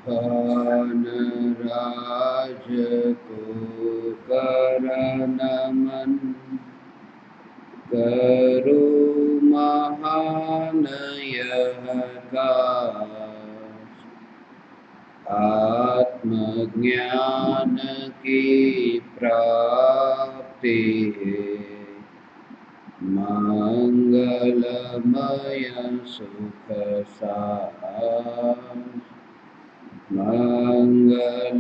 तूफान राज को कर नमन, करो महान यह काज। आत्मज्ञान की प्राप्ति मंगलमय सुख सार, मंगलमय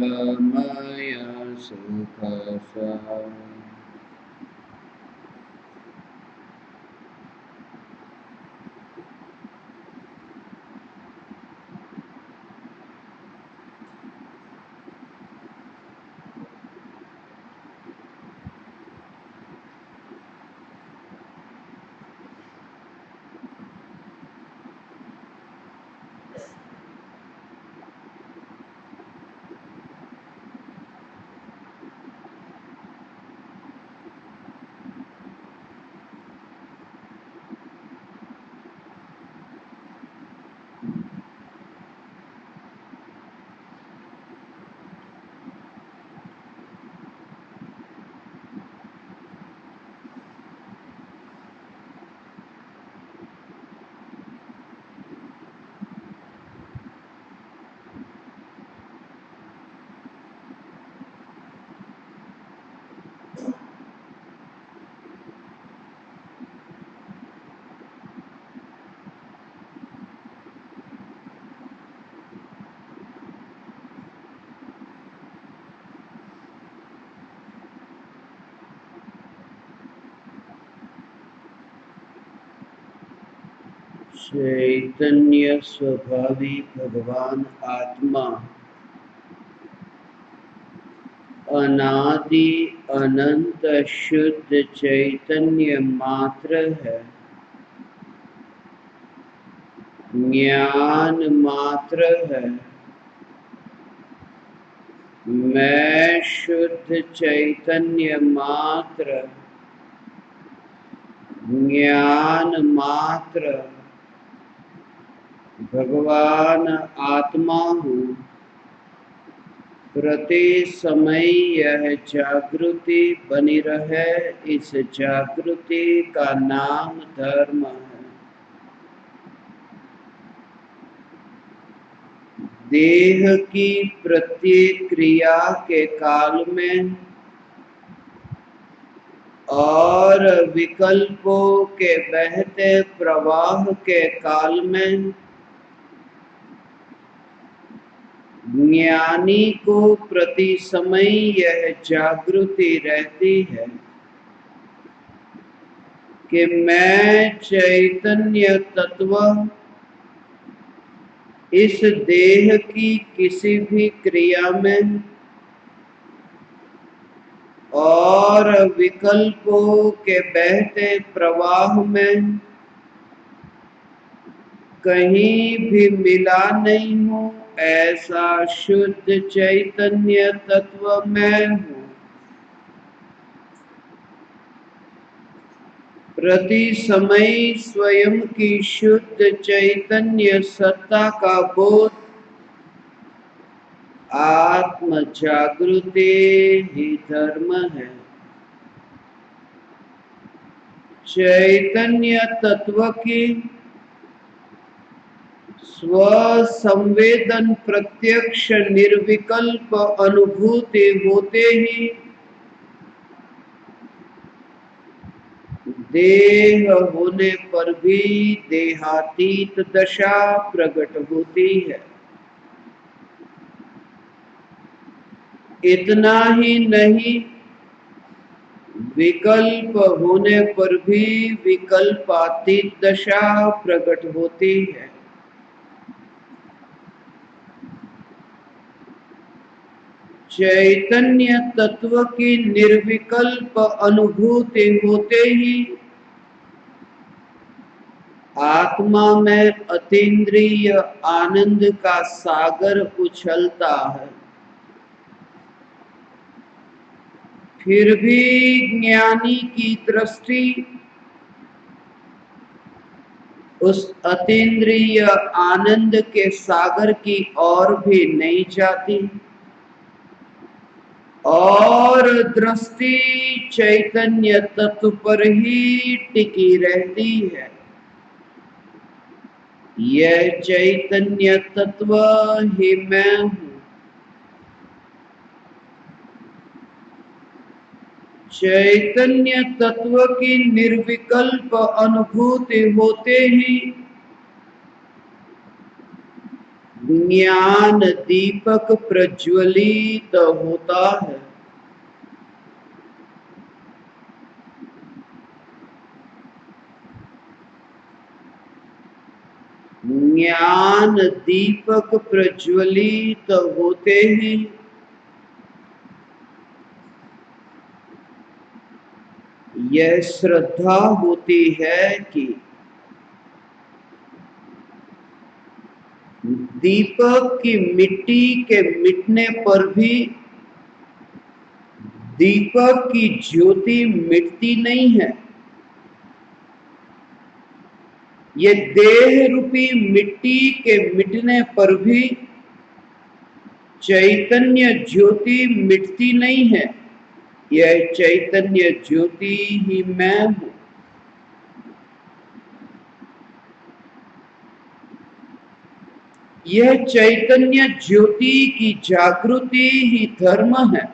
सुख सार। चैतन्य स्वभावी भगवान आत्मा अनादि अनंत शुद्ध चैतन्य मात्र है, ज्ञान मात्र है। मैं शुद्ध चैतन्य मात्र, ज्ञान मात्र, भगवान आत्मा हूँ। प्रति समय यह जागृति बनी रहे, इस जागृति का नाम धर्म है। देह की प्रत्येक क्रिया के काल में और विकल्पों के बहते प्रवाह के काल में ज्ञानी को प्रति समय यह जागृति रहती है कि मैं चैतन्य तत्व इस देह की किसी भी क्रिया में और विकल्पों के बहते प्रवाह में कहीं भी मिला नहीं हूँ। ऐसा शुद्ध चैतन्य तत्व मैं हूँ। प्रति समय स्वयं की शुद्ध चैतन्य सत्ता का बोध आत्म जागृति ही धर्म है। चैतन्य तत्व की स्व संवेदन प्रत्यक्ष निर्विकल्प अनुभूति होते ही देह होने पर भी देहातीत दशा प्रकट होती है। इतना ही नहीं, विकल्प होने पर भी विकल्पातीत दशा प्रकट होती है। चैतन्य तत्व की निर्विकल्प अनुभूति होते ही आत्मा में अतीन्द्रिय आनंद का सागर उछलता है। फिर भी ज्ञानी की दृष्टि उस अतीन्द्रिय आनंद के सागर की ओर भी नहीं जाती और दृष्टि चैतन्य तत्व पर ही टिकी रहती है। यह चैतन्य तत्व ही मैं हूँ। चैतन्य तत्व की निर्विकल्प अनुभूति होते ही ज्ञान दीपक प्रज्वलित होता है। ज्ञान दीपक प्रज्वलित होते ही यह श्रद्धा होती है कि दीपक की मिट्टी के मिटने पर भी दीपक की ज्योति मिटती नहीं है। ये देह रूपी मिट्टी के मिटने पर भी चैतन्य ज्योति मिटती नहीं है। यह चैतन्य ज्योति ही मैं हूँ। यह चैतन्य ज्योति की जागृति ही धर्म है।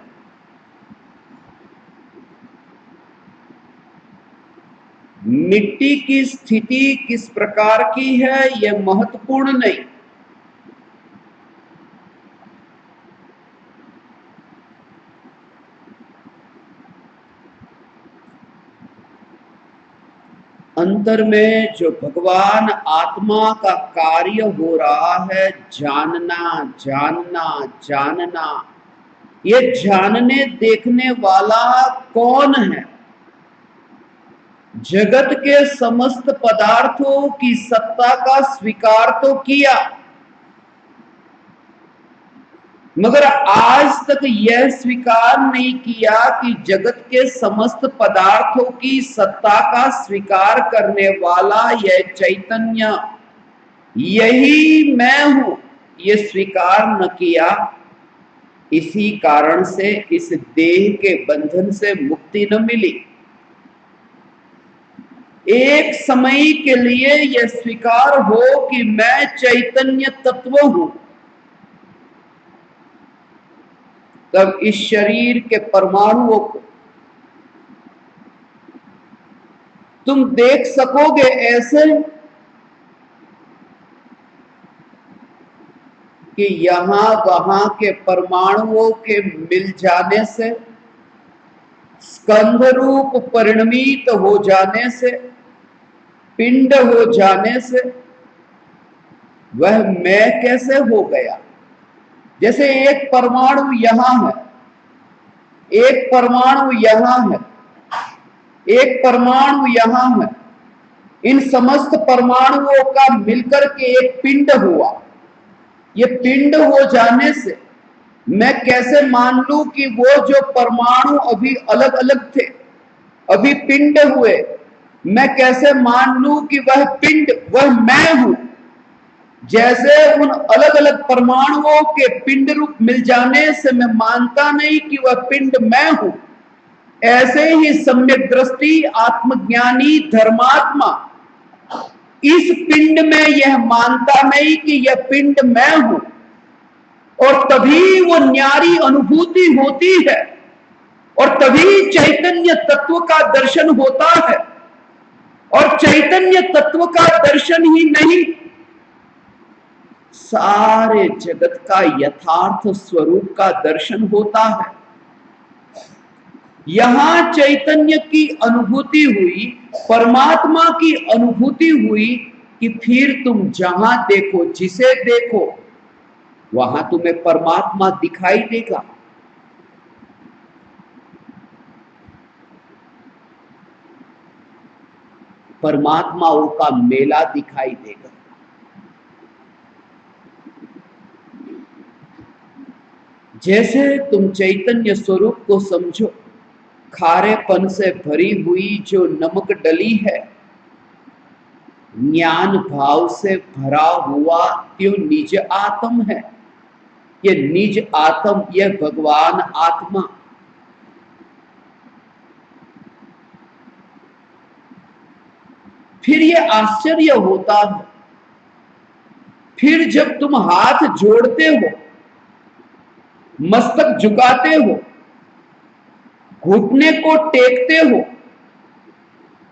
मिट्टी की स्थिति किस प्रकार की है यह महत्वपूर्ण नहीं। अंतर में जो भगवान आत्मा का कार्य हो रहा है, जानना जानना जानना, ये जानने देखने वाला कौन है? जगत के समस्त पदार्थों की सत्ता का स्वीकार तो किया, मगर आज तक यह स्वीकार नहीं किया कि जगत के समस्त पदार्थों की सत्ता का स्वीकार करने वाला यह चैतन्य, यही मैं हूं, यह स्वीकार न किया। इसी कारण से इस देह के बंधन से मुक्ति न मिली। एक समय के लिए यह स्वीकार हो कि मैं चैतन्य तत्व हूं, तब इस शरीर के परमाणुओं को तुम देख सकोगे ऐसे कि यहां वहां के परमाणुओं के मिल जाने से, स्कंध रूप परिणमित हो जाने से, पिंड हो जाने से वह मैं कैसे हो गया? जैसे एक परमाणु यहां है, एक परमाणु यहां है, एक परमाणु यहां है, इन समस्त परमाणुओं का मिलकर के एक पिंड हुआ। ये पिंड हो जाने से मैं कैसे मान लूं कि वो जो परमाणु अभी अलग अलग थे, अभी पिंड हुए, मैं कैसे मान लूं कि वह पिंड वह मैं हूं? जैसे उन अलग अलग परमाणुओं के पिंड रूप मिल जाने से मैं मानता नहीं कि वह पिंड मैं हूं, ऐसे ही सम्यक दृष्टि आत्मज्ञानी धर्मात्मा इस पिंड में यह मानता नहीं कि यह पिंड मैं हूं, और तभी वो न्यारी अनुभूति होती है और तभी चैतन्य तत्व का दर्शन होता है। और चैतन्य तत्व का दर्शन ही नहीं, सारे जगत का यथार्थ स्वरूप का दर्शन होता है। यहां चैतन्य की अनुभूति हुई, परमात्मा की अनुभूति हुई कि फिर तुम जहां देखो, जिसे देखो, वहां तुम्हें परमात्मा दिखाई देगा। परमात्माओं का मेला दिखाई देगा। जैसे तुम चैतन्य स्वरूप को समझो, खारेपन से भरी हुई जो नमक डली है, ज्ञान भाव से भरा हुआ त्यो निज आत्म है। ये निज आत्म, ये भगवान आत्मा। फिर ये आश्चर्य होता है, फिर जब तुम हाथ जोड़ते हो, मस्तक झुकाते हो, घुटने को टेकते हो,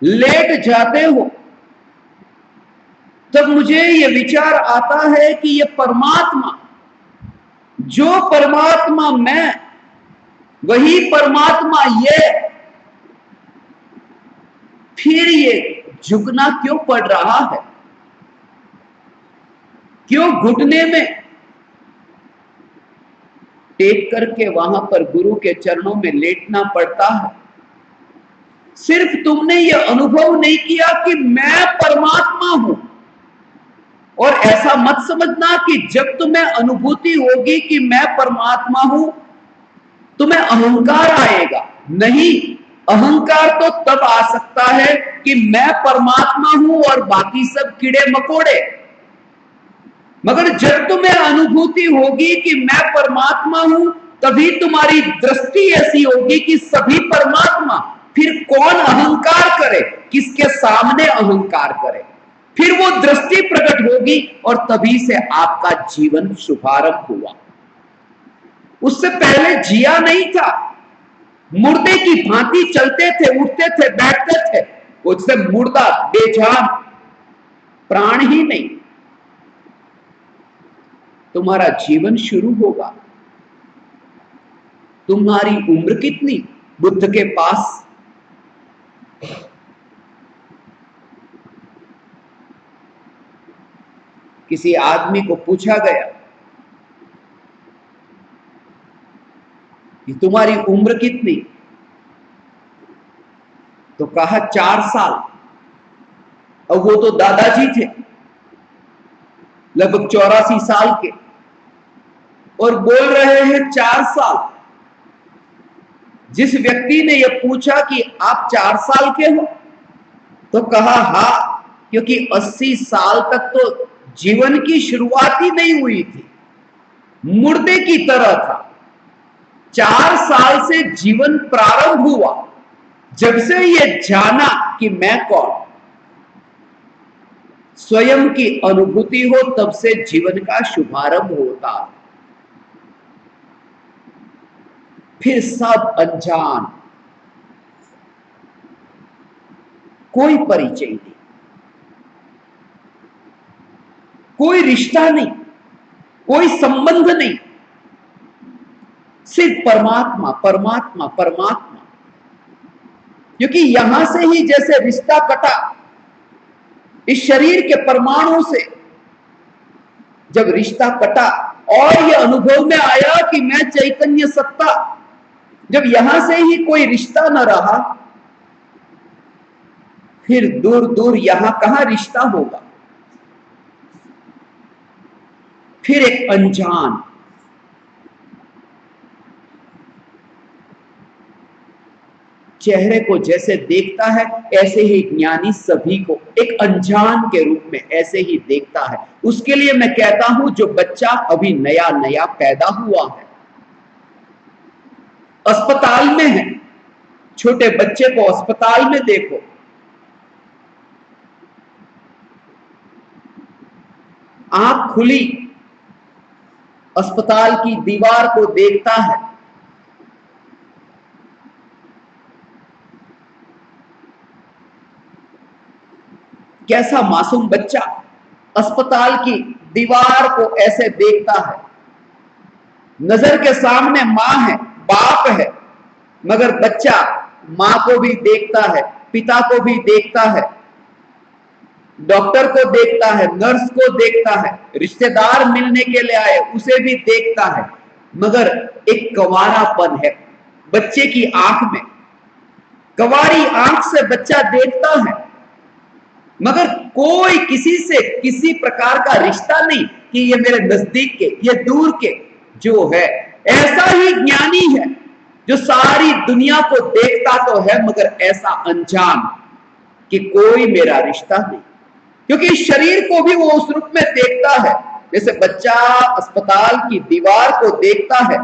लेट जाते हो, तब मुझे ये विचार आता है कि ये परमात्मा, जो परमात्मा मैं, वही परमात्मा ये, फिर ये झुकना क्यों पड़ रहा है? क्यों घुटने में टेक करके वहां पर गुरु के चरणों में लेटना पड़ता है? सिर्फ तुमने ये अनुभव नहीं किया कि मैं परमात्मा हूं। और ऐसा मत समझना कि जब तुम्हें अनुभूति होगी कि मैं परमात्मा हूं, तुम्हें अहंकार आएगा। नहीं, अहंकार तो तब आ सकता है कि मैं परमात्मा हूं और बाकी सब कीड़े मकोड़े। मगर जब तुम्हें अनुभूति होगी कि मैं परमात्मा हूं, तभी तुम्हारी दृष्टि ऐसी होगी कि सभी परमात्मा। फिर कौन अहंकार करे, किसके सामने अहंकार करे? फिर वो दृष्टि प्रकट होगी और तभी से आपका जीवन शुभारंभ हुआ। उससे पहले जिया नहीं था, मुर्दे की भांति चलते थे, उठते थे, बैठते थे। उससे मुर्दा, बेजान, प्राण ही नहीं। तुम्हारा जीवन शुरू होगा। तुम्हारी उम्र कितनी? बुद्ध के पास किसी आदमी को पूछा गया कि तुम्हारी उम्र कितनी? तो कहा 4 साल। और वो तो दादाजी थे, लगभग 84 साल के, और बोल रहे हैं 4 साल। जिस व्यक्ति ने यह पूछा कि आप 4 साल के हो, तो कहा हाँ, क्योंकि 80 साल तक तो जीवन की शुरुआत ही नहीं हुई थी, मुर्दे की तरह था। 4 साल से जीवन प्रारंभ हुआ, जब से ये जाना कि मैं कौन, स्वयं की अनुभूति हो, तब से जीवन का शुभारंभ होता। फिर सब अनजान, कोई परिचय नहीं, कोई रिश्ता नहीं, कोई संबंध नहीं, सिर्फ परमात्मा परमात्मा परमात्मा। क्योंकि यहां से ही जैसे रिश्ता कटा इस शरीर के परमाणु से, जब रिश्ता कटा और यह अनुभव में आया कि मैं चैतन्य सत्ता, जब यहां से ही कोई रिश्ता न रहा, फिर दूर दूर यहां कहां रिश्ता होगा? फिर एक अनजान, चेहरे को जैसे देखता है ऐसे ही ज्ञानी सभी को एक अनजान के रूप में ऐसे ही देखता है। उसके लिए मैं कहता हूं, जो बच्चा अभी नया नया पैदा हुआ है, अस्पताल में है, छोटे बच्चे को अस्पताल में देखो, आंख खुली, अस्पताल की दीवार को देखता है, कैसा मासूम बच्चा अस्पताल की दीवार को ऐसे देखता है। नजर के सामने मां है, बाप है, मगर बच्चा मां को भी देखता है, पिता को भी देखता है, डॉक्टर को देखता है, नर्स को देखता है, रिश्तेदार मिलने के लिए आए उसे भी देखता है। मगर एक कंवारापन है बच्चे की आंख में, कंवारी आंख से बच्चा देखता है, मगर कोई किसी से किसी प्रकार का रिश्ता नहीं कि ये मेरे नजदीक के, ये दूर के जो है। ऐसा ही ज्ञानी है जो सारी दुनिया को देखता तो है, मगर ऐसा अनजान कि कोई मेरा रिश्ता नहीं। क्योंकि इस शरीर को भी वो उस रूप में देखता है। जैसे बच्चा अस्पताल की दीवार को देखता है,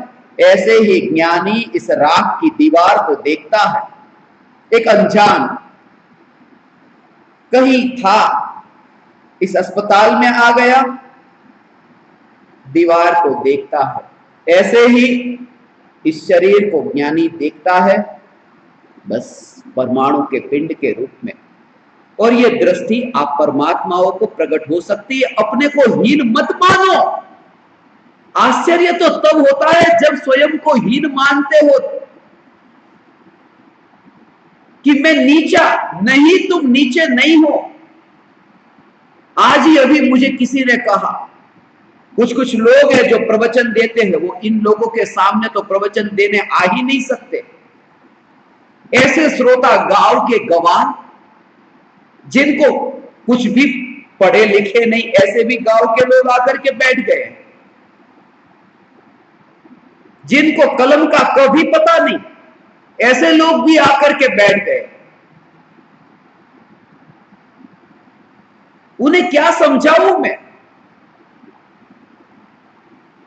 ऐसे ही ज्ञानी इस राख की दीवार को देखता है। एक अनजान कहीं था, इस अस्पताल में आ गया, दीवार को देखता है। ऐसे ही इस शरीर को ज्ञानी देखता है, बस परमाणु के पिंड के रूप में। और ये दृष्टि आप परमात्माओं को प्रकट हो सकती है। अपने को हीन मत मानो। आश्चर्य तो तब होता है जब स्वयं को हीन मानते हो कि मैं नीचा। नहीं, तुम नीचे नहीं हो। आज ही अभी मुझे किसी ने कहा, कुछ लोग हैं जो प्रवचन देते हैं, वो इन लोगों के सामने तो प्रवचन देने आ ही नहीं सकते। ऐसे श्रोता, गांव के गवार, जिनको कुछ भी पढ़े लिखे नहीं, ऐसे भी गांव के लोग आकर के बैठ गए, जिनको कलम का कभी पता नहीं, ऐसे लोग भी आकर के बैठ गए। उन्हें क्या समझाऊं मैं?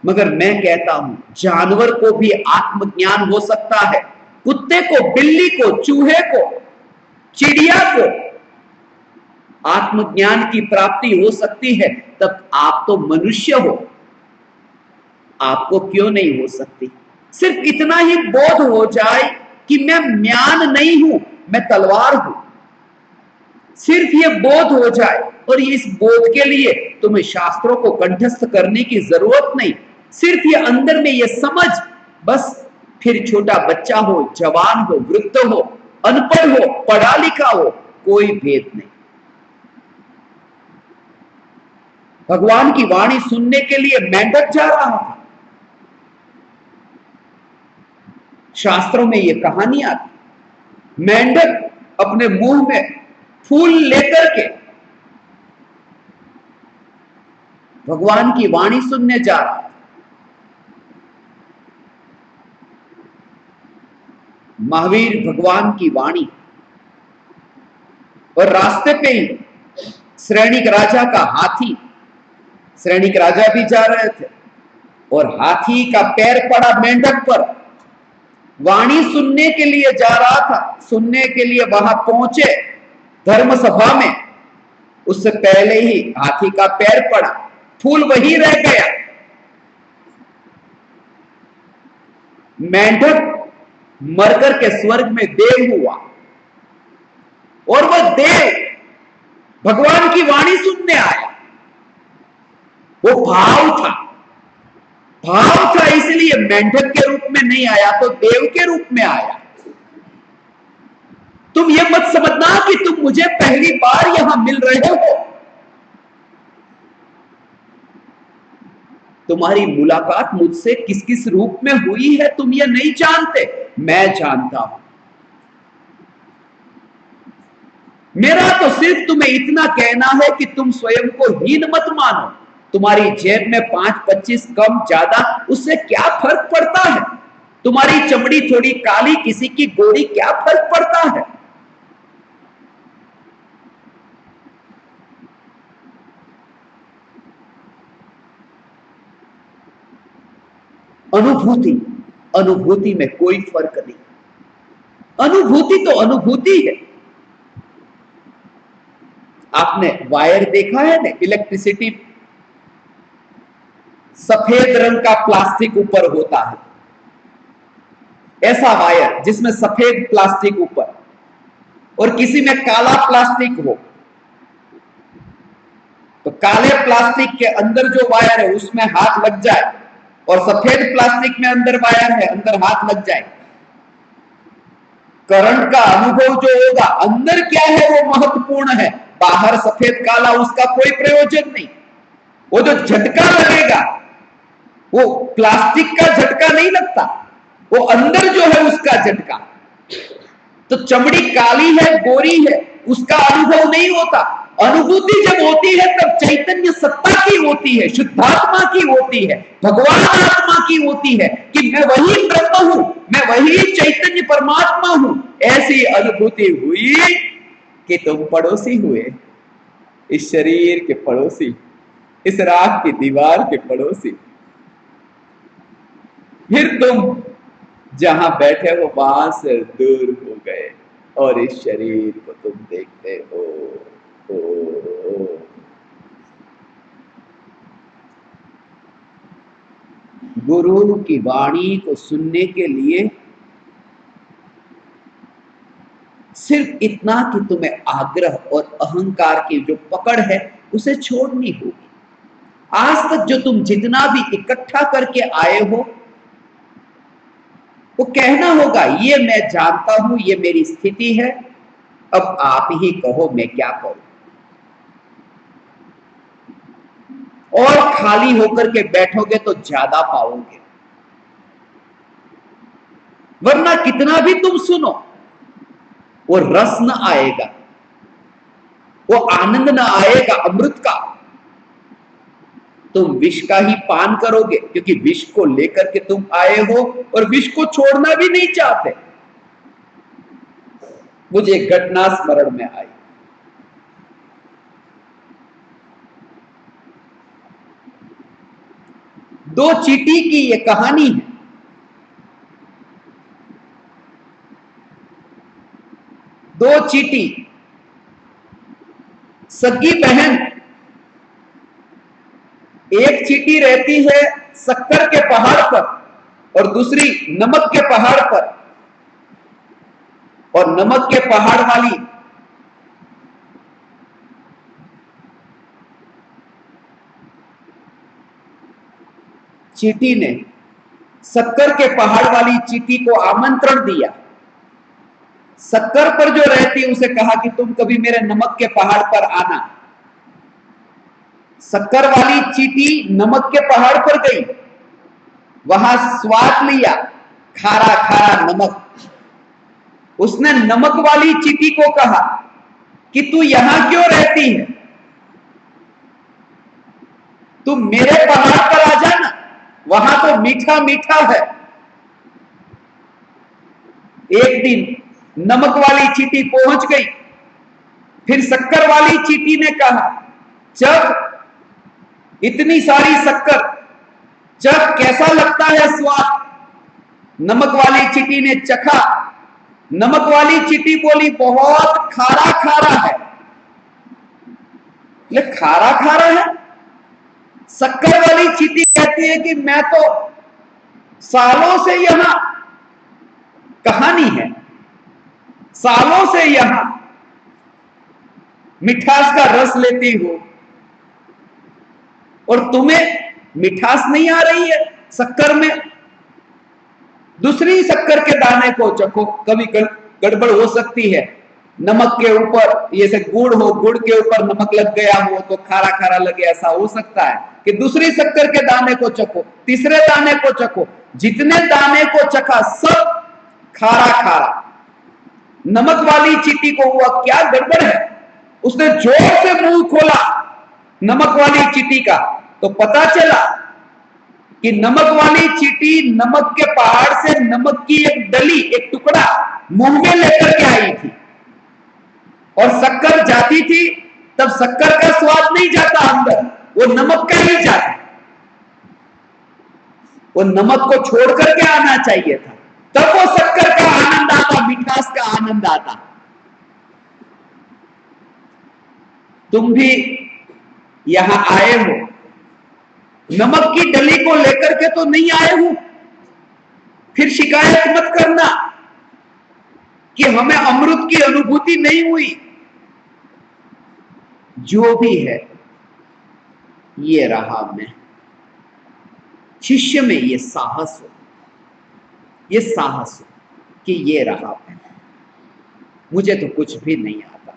मगर मैं कहता हूं, जानवर को भी आत्मज्ञान हो सकता है। कुत्ते को, बिल्ली को, चूहे को, चिड़िया को आत्मज्ञान की प्राप्ति हो सकती है। तब आप तो मनुष्य हो, आपको क्यों नहीं हो सकती? सिर्फ इतना ही बोध हो जाए कि मैं म्यान नहीं हूं, मैं तलवार हूं। सिर्फ ये बोध हो जाए, और इस बोध के लिए तुम्हें शास्त्रों को कंठस्थ करने की जरूरत नहीं। सिर्फ ये अंदर में ये समझ, बस फिर छोटा बच्चा हो, जवान हो, वृद्ध हो, अनपढ़ हो, पढ़ा लिखा हो, कोई भेद नहीं। भगवान की वाणी सुनने के लिए मेंढक जा रहा था। शास्त्रों में यह कहानी आती, मेंढक अपने मुंह में फूल लेकर के भगवान की वाणी सुनने जा रहा था। महावीर भगवान की वाणी, और रास्ते पे ही श्रेणिक राजा का हाथी, श्रेणिक राजा भी जा रहे थे, और हाथी का पैर पड़ा मेंढक पर। वाणी सुनने के लिए जा रहा था, सुनने के लिए वहां पहुंचे धर्म सभा में, उससे पहले ही हाथी का पैर पड़ा, फूल वही रह गया। मेंढक मरकर के स्वर्ग में देव हुआ, और वह देव भगवान की वाणी सुनने आया। वो भाव था, इसलिए मेंढक के रूप में नहीं आया, तो देव के रूप में आया। तुम ये मत समझना कि तुम मुझे पहली बार यहां मिल रहे हो। तुम्हारी मुलाकात मुझसे किस किस रूप में हुई है तुम ये नहीं जानते, मैं जानता हूं। मेरा तो सिर्फ तुम्हें इतना कहना है कि तुम स्वयं को हीन मत मानो। तुम्हारी जेब में 5-25 कम ज्यादा, उससे क्या फर्क पड़ता है? तुम्हारी चमड़ी थोड़ी काली, किसी की गोरी, क्या फर्क पड़ता है? अनुभूति में कोई फर्क नहीं। अनुभूति तो अनुभूति है। आपने वायर देखा है ना, इलेक्ट्रिसिटी, सफेद रंग का प्लास्टिक ऊपर होता है, ऐसा वायर जिसमें सफेद प्लास्टिक ऊपर और किसी में काला प्लास्टिक हो, तो काले प्लास्टिक के अंदर जो वायर है उसमें हाथ लग जाए, और सफेद प्लास्टिक में अंदर वायर है, अंदर हाथ लग जाए, करंट का अनुभव जो होगा, अंदर क्या है वो महत्वपूर्ण है। बाहर सफेद काला उसका कोई प्रयोजन नहीं। वो जो झटका लगेगा वो प्लास्टिक का झटका नहीं लगता, वो अंदर जो है उसका झटका। तो चमड़ी काली है, गोरी है, उसका अनुभव नहीं होता। अनुभूति जब होती है तब चैतन्य सत्ता की होती है, शुद्धात्मा की होती है, भगवान आत्मा की होती है कि मैं वही ब्रह्म हूं, मैं वही चैतन्य परमात्मा हूं। ऐसी अनुभूति हुई कि तुम पड़ोसी हुए। इस शरीर के पड़ोसी, इस राख की दीवार के पड़ोसी। फिर तुम जहां बैठे हो वहां से दूर हो गए और इस शरीर को तुम देखते हो। ओ, गुरु की वाणी को सुनने के लिए सिर्फ इतना कि तुम्हें आग्रह और अहंकार की जो पकड़ है उसे छोड़नी होगी। आज तक जो तुम जितना भी इकट्ठा करके आए हो वो कहना होगा ये मैं जानता हूं, ये मेरी स्थिति है, अब आप ही कहो मैं क्या करूं। और खाली होकर के बैठोगे तो ज्यादा पाओगे, वरना कितना भी तुम सुनो वो रस न आएगा, वो आनंद न आएगा अमृत का। तुम विष का ही पान करोगे, क्योंकि विष को लेकर के तुम आए हो और विष को छोड़ना भी नहीं चाहते। मुझे घटना स्मरण में आई। दो चींटी की ये कहानी है। दो चींटी, सगी बहन। एक चींटी रहती है शक्कर के पहाड़ पर और दूसरी नमक के पहाड़ पर। और नमक के पहाड़ वाली चींटी ने शक्कर के पहाड़ वाली चींटी को आमंत्रण दिया। शक्कर पर जो रहती उसे कहा कि तुम कभी मेरे नमक के पहाड़ पर आना। शक्कर वाली चींटी नमक के पहाड़ पर गई, वहां स्वाद लिया, खारा खारा नमक। उसने नमक वाली चींटी को कहा कि तू यहां क्यों रहती है, तू मेरे पहाड़ पर आ जाना, वहां तो मीठा मीठा है। एक दिन नमक वाली चींटी पहुंच गई। फिर शक्कर वाली चींटी ने कहा जब इतनी सारी शक्कर, जब कैसा लगता है स्वाद। नमक वाली चींटी ने चखा। नमक वाली चींटी बोली बहुत खारा खारा है। ये खारा खारा है। शक्कर वाली चींटी कहती है कि मैं तो सालों से यहां, कहानी है, सालों से यहां मिठास का रस लेती हूं और तुम्हें मिठास नहीं आ रही है शक्कर में। दूसरी शक्कर के दाने को चखो, कभी गड़बड़ हो सकती है। नमक के ऊपर जैसे गुड़ हो, गुड़ के ऊपर नमक लग गया हो तो खारा खारा लगे, ऐसा हो सकता है। कि दूसरी शक्कर के दाने को चखो, तीसरे दाने को चखो, जितने दाने को चखा सब खारा खारा। नमक वाली चींटी को हुआ क्या गड़बड़ है। उसने जोर से मुंह खोला नमक वाली चींटी का, तो पता चला कि नमक वाली चींटी नमक के पहाड़ से नमक की एक डली, एक टुकड़ा मुंह में लेकर के आई थी। और शक्कर जाती थी तब शक्कर का स्वाद नहीं जाता अंदर, वो नमक का ही जाता। वो नमक को छोड़ करके आना चाहिए था, तब वो शक्कर का आनंद आता, मिठास का आनंद आता। तुम भी यहां आए हो, नमक की डली को लेकर के तो नहीं आए हो। फिर शिकायत मत करना कि हमें अमृत की अनुभूति नहीं हुई। जो भी है ये रहा मैं। शिष्य में ये साहस हो, ये साहस हो कि ये रहा मैं, मुझे तो कुछ भी नहीं आता।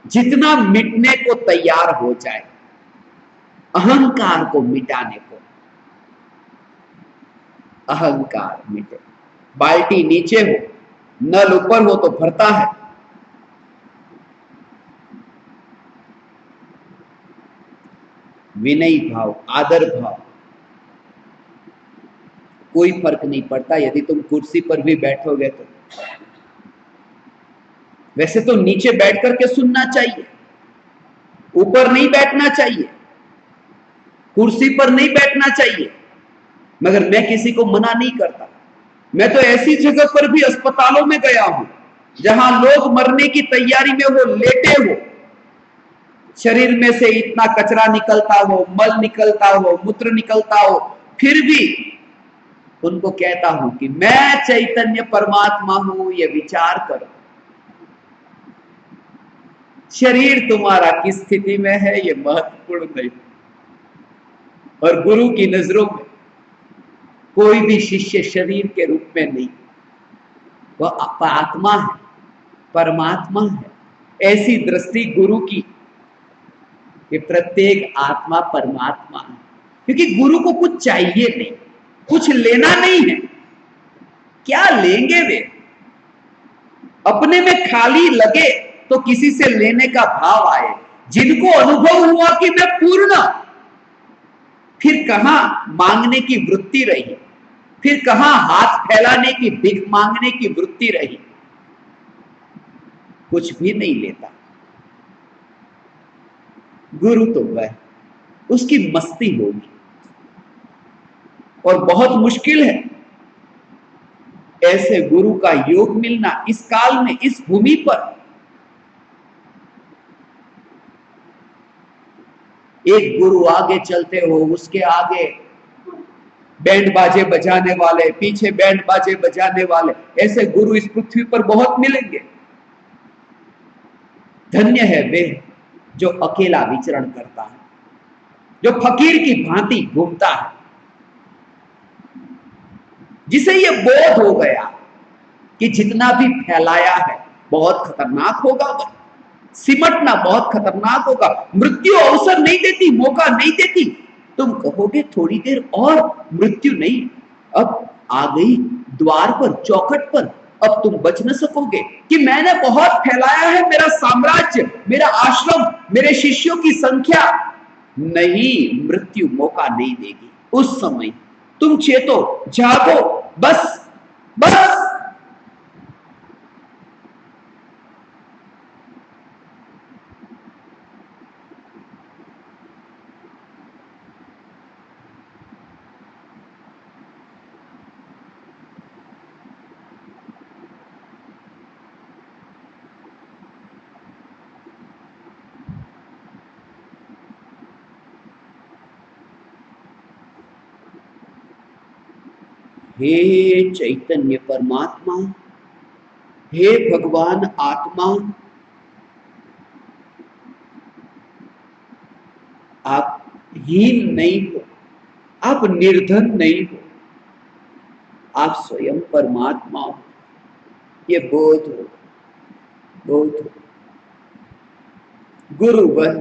जितना मिटने को तैयार हो जाए अहंकार को मिटाने को, अहंकार मिटे। बाल्टी नीचे हो, नल ऊपर हो तो भरता है। विनयी भाव, आदर भाव, कोई फर्क नहीं पड़ता यदि तुम कुर्सी पर भी बैठोगे तो। वैसे तो नीचे बैठ करके सुनना चाहिए, ऊपर नहीं बैठना चाहिए, कुर्सी पर नहीं बैठना चाहिए, मगर मैं किसी को मना नहीं करता। मैं तो ऐसी जगह पर भी अस्पतालों में गया हूं जहां लोग मरने की तैयारी में हो, लेटे हो, शरीर में से इतना कचरा निकलता हो, मल निकलता हो, मूत्र निकलता हो, फिर भी उनको कहता हूं कि मैं चैतन्य परमात्मा हूं, ये विचार करो। शरीर तुम्हारा किस स्थिति में है ये महत्वपूर्ण नहीं। और गुरु की नजरों में कोई भी शिष्य शरीर के रूप में नहीं, वह आत्मा है, परमात्मा है। ऐसी दृष्टि गुरु की कि प्रत्येक आत्मा परमात्मा है, क्योंकि गुरु को कुछ चाहिए नहीं, कुछ लेना नहीं है। क्या लेंगे वे? अपने में खाली लगे तो किसी से लेने का भाव आए। जिनको अनुभव हुआ कि मैं पूर्ण, फिर कहां मांगने की वृत्ति रही, फिर कहां हाथ फैलाने की, भीख मांगने की वृत्ति रही। कुछ भी नहीं लेता गुरु, तो वह उसकी मस्ती होगी। और बहुत मुश्किल है ऐसे गुरु का योग मिलना इस काल में, इस भूमि पर। एक गुरु आगे चलते हो, उसके आगे बैंड बाजे बजाने वाले, पीछे बैंड बाजे बजाने वाले, ऐसे गुरु इस पृथ्वी पर बहुत मिलेंगे। धन्य है वे जो अकेला विचरण करता है, जो फकीर की भांति घूमता है, जिसे ये बोध हो गया कि जितना भी फैलाया है बहुत खतरनाक होगा, वह सिमटना बहुत खतरनाक होगा। मृत्यु अवसर नहीं देती, मौका नहीं देती। तुम कहोगे थोड़ी देर और, मृत्यु नहीं, अब आ गई द्वार पर, चौखट पर, अब तुम बच न सकोगे कि मैंने बहुत फैलाया है, मेरा साम्राज्य, मेरा आश्रम, मेरे शिष्यों की संख्या। नहीं, मृत्यु मौका नहीं देगी। उस समय तुम चेतो, जागो, बस बस। हे चैतन्य परमात्मा, हे भगवान आत्मा, आप हीन नहीं हो, आप निर्धन नहीं हो, आप स्वयं परमात्मा हो। ये बोध हो, बोध हो। गुरु वह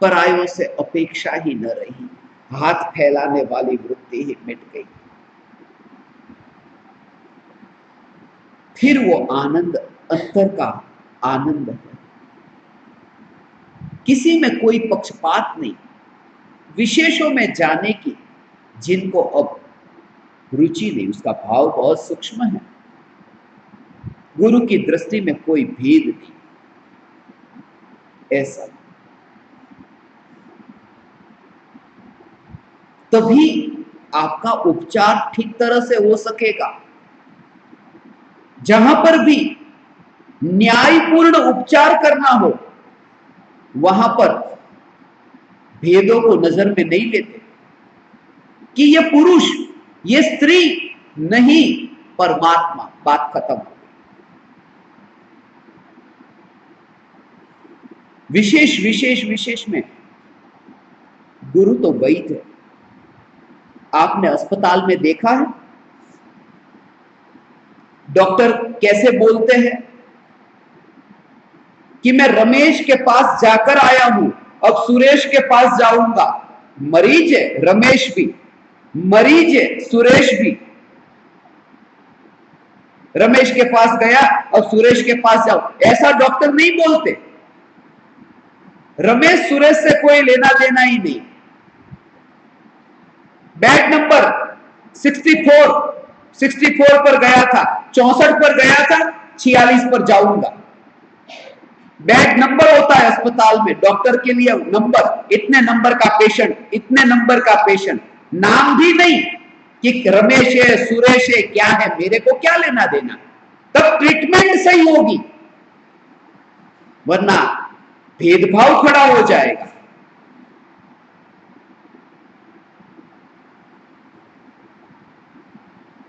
परायों से अपेक्षा ही न रही, हाथ फैलाने वाली वृत्ति ही मिट गई। फिर वो आनंद अंतर का आनंद है। किसी में कोई पक्षपात नहीं, विशेषों में जाने की जिनको अब रुचि नहीं, उसका भाव बहुत सूक्ष्म है। गुरु की दृष्टि में कोई भेद नहीं, ऐसा। तभी आपका उपचार ठीक तरह से हो सकेगा। जहां पर भी न्यायपूर्ण उपचार करना हो, वहां पर भेदों को नजर में नहीं लेते कि ये पुरुष, ये स्त्री, नहीं, परमात्मा, बात खत्म हो गई। विशेष विशेष विशेष में गुरु तो वैद्य है। आपने अस्पताल में देखा है डॉक्टर कैसे बोलते हैं कि मैं रमेश के पास जाकर आया हूं, अब सुरेश के पास जाऊंगा। मरीज है रमेश भी, मरीज है सुरेश भी। रमेश के पास गया और सुरेश के पास जाओ, ऐसा डॉक्टर नहीं बोलते। रमेश सुरेश से कोई लेना देना ही नहीं। बेड नंबर 64 पर गया था, 64 पर गया था, 46 पर जाऊंगा। बेड नंबर होता है अस्पताल में, डॉक्टर के लिए नंबर, इतने नंबर का पेशेंट, इतने नंबर का पेशेंट, नाम भी नहीं कि रमेश है, सुरेश है, क्या है, मेरे को क्या लेना देना, तब ट्रीटमेंट सही होगी, वरना भेदभाव खड़ा हो जाएगा।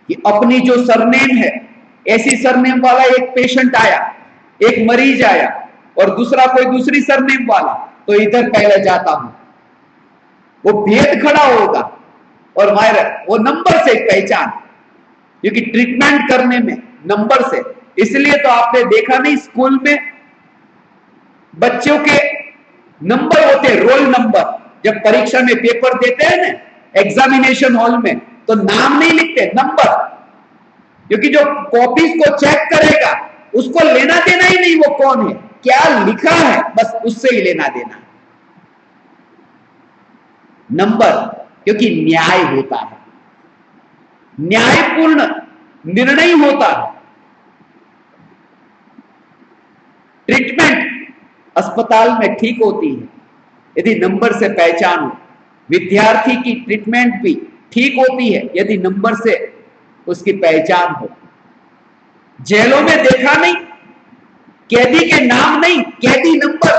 कि अपनी जो सरनेम है, ऐसी सरनेम वाला एक पेशेंट आया, एक मरीज आया, और दूसरा कोई दूसरी सरनेम वाला, तो इधर पहले जाता हूं, वो भेद खड़ा होगा। और वो नंबर से पहचान, क्योंकि ट्रीटमेंट करने में नंबर से, इसलिए तो आपने देखा नहीं स्कूल में बच्चों के नंबर होते, रोल नंबर, जब परीक्षा में पेपर देते हैं ना एग्जामिनेशन हॉल में, तो नाम नहीं लिखते, नंबर, क्योंकि जो कॉपीज को चेक करेगा उसको लेना देना ही नहीं वो कौन है, क्या लिखा है, बस उससे ही लेना देना। नंबर, क्योंकि न्याय होता है, न्यायपूर्ण निर्णय होता है। ट्रीटमेंट अस्पताल में ठीक होती है यदि नंबर से पहचान हो, विद्यार्थी की ट्रीटमेंट भी ठीक होती है यदि नंबर से उसकी पहचान हो। जेलों में देखा नहीं, कैदी के नाम नहीं, कैदी नंबर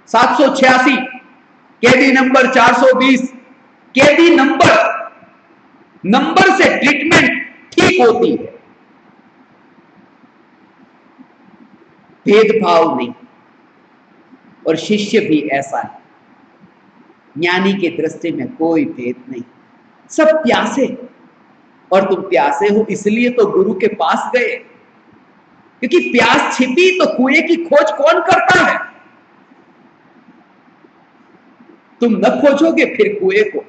786, कैदी नंबर 420, कैदी नंबर, नंबर से ट्रीटमेंट ठीक होती है, भेदभाव नहीं। और शिष्य भी ऐसा है, ज्ञानी के दृष्टि में कोई भेद नहीं, सब प्यासे, और तुम प्यासे हो इसलिए तो गुरु के पास गए, क्योंकि प्यास छिपी तो कुएं की खोज कौन करता है, तुम न खोजोगे फिर कुएं को,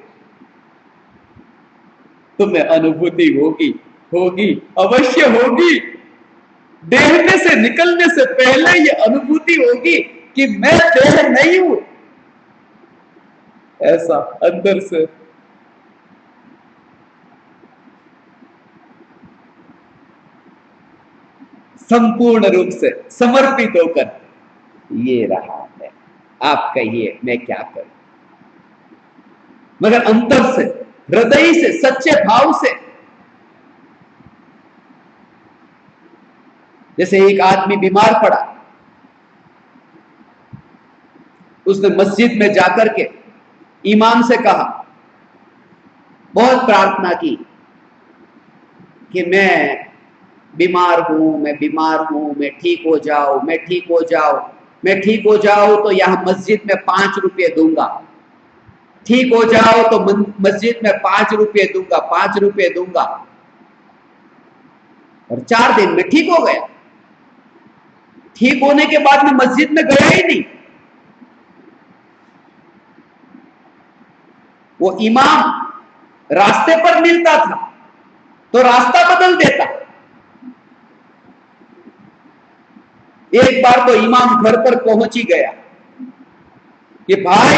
तुम्हें अनुभूति होगी, होगी, अवश्य होगी, देह में से निकलने से पहले ये अनुभूति होगी कि मैं देह नहीं हूं, ऐसा अंदर से। संपूर्ण रूप से समर्पित होकर, ये रहा है, आप कहिए मैं क्या करूं, मगर अंतर से, हृदय से, सच्चे भाव से। जैसे एक आदमी बीमार पड़ा, उसने मस्जिद में जाकर के इमाम से कहा, बहुत प्रार्थना की कि मैं बीमार हूं, मैं बीमार हूं, मैं ठीक हो जाऊं, मैं ठीक हो जाऊं, मैं ठीक हो जाऊं तो यहां मस्जिद में 5 रुपये दूंगा, ठीक हो जाओ तो मस्जिद में 5 रुपये दूंगा, 5 रुपये दूंगा। और 4 दिन में ठीक हो गया। ठीक होने के बाद में मस्जिद में गया ही नहीं। वो इमाम रास्ते पर मिलता था तो रास्ता बदल देता। एक बार तो इमाम घर पर पहुंच ही गया कि भाई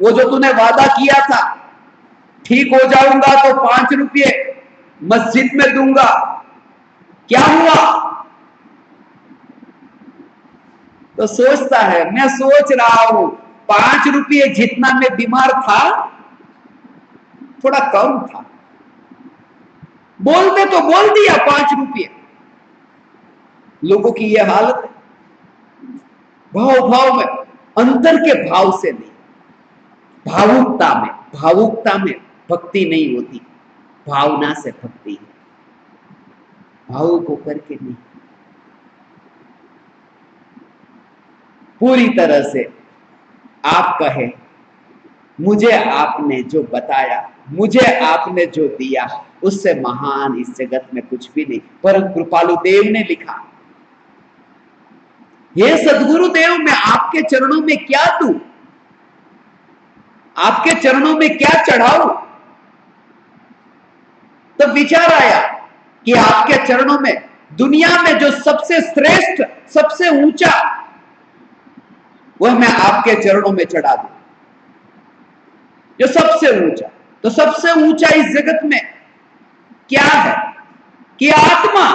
वो जो तूने वादा किया था, ठीक हो जाऊंगा तो 5 रुपये मस्जिद में दूंगा, क्या हुआ? तो सोचता है, मैं सोच रहा हूं 5 रुपये जितना मैं बीमार था थोड़ा कम था, बोलते तो बोल दिया 5 रुपये। लोगों की यह हालत है, भाव भाव में, अंतर के भाव से नहीं, भावुकता में भक्ति नहीं होती, भावना से भक्ति है, भावुक होकर के नहीं। पूरी तरह से आप कहें, मुझे आपने जो बताया, मुझे आपने जो दिया, उससे महान इस जगत में कुछ भी नहीं। परम कृपालु देव ने लिखा, हे सदगुरु देव, मैं आपके चरणों में क्या दूं, आपके चरणों में क्या चढ़ाऊं? तब विचार आया कि आपके चरणों में दुनिया में जो सबसे श्रेष्ठ, सबसे ऊंचा, वह मैं आपके चरणों में चढ़ा दूं, जो सबसे ऊंचा। तो सबसे ऊंचा इस जगत में क्या है कि आत्मा,